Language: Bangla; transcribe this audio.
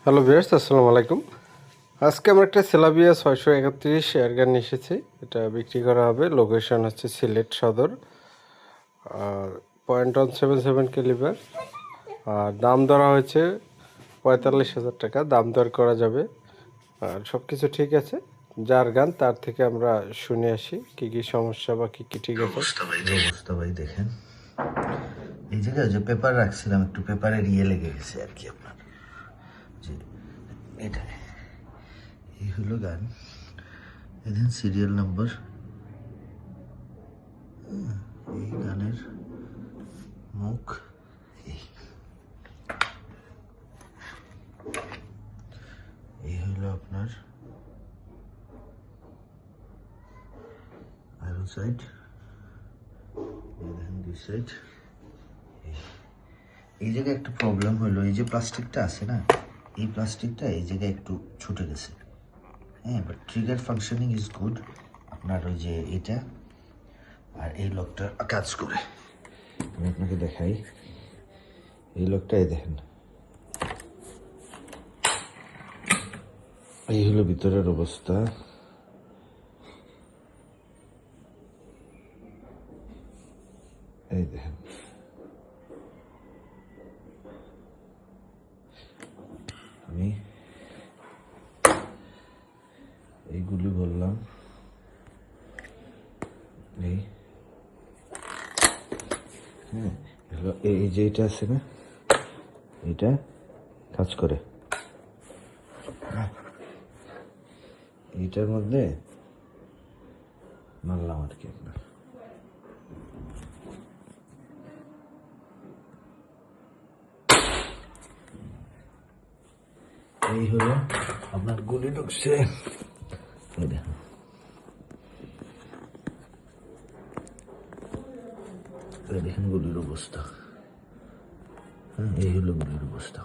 হ্যালো ভিউয়ার্স, আসসালামু আলাইকুম। আজকে আমরা একটা সেলাবিয়া 631 এয়ারগান নিয়ে এসেছি। এটা বিক্রি করা হবে। লোকেশন হচ্ছে সিলেট সদর। আর 0.177 ক্যালিবার। আর দাম ধরা হয়েছে 45,000 টাকা। দাম দর করা যাবে। আর সব কিছু ঠিক আছে। যার গান তার থেকে আমরা শুনে আসি কি কি সমস্যা বা কি কি ঠিক আছে। অবস্থা ভাই দেখেন, এই জায়গায় যে পেপার রাখছিলাম একটু পেপারের লেগে গেছে আর কি। আপনার যে এটা এই হলো গান, এদিন সিরিয়াল নাম্বার, এই গানের মুখ, এই হলো আপনার আরো সাইড, দুই সাইড। এই জায়গায় একটা প্রবলেম হলো, এই যে প্লাস্টিকটা আছে না, এই প্লাস্টিকটা এই জায়গায় একটু ছুটে গেছে। হ্যাঁ, but trigger functioning is good. আপনার ওই যে এটা আর এই লকটা কাজ করে। আমি আপনাকে দেখাই, এই লকটাই দেখেন, এই হলো ভিতরের অবস্থা। এই দেখেন, আমি এইগুলি বললাম, এই হ্যাঁ, এই যে এটা আছে না, এটা কাজ করে। এইটার মধ্যে মারলাম আর কি আপনার। এই হলো আপনার গুলি ঢুকছে, এই দেখেন, এই দেখেন গুলির অবস্থা। হ্যাঁ, এই হলো গুলির অবস্থা।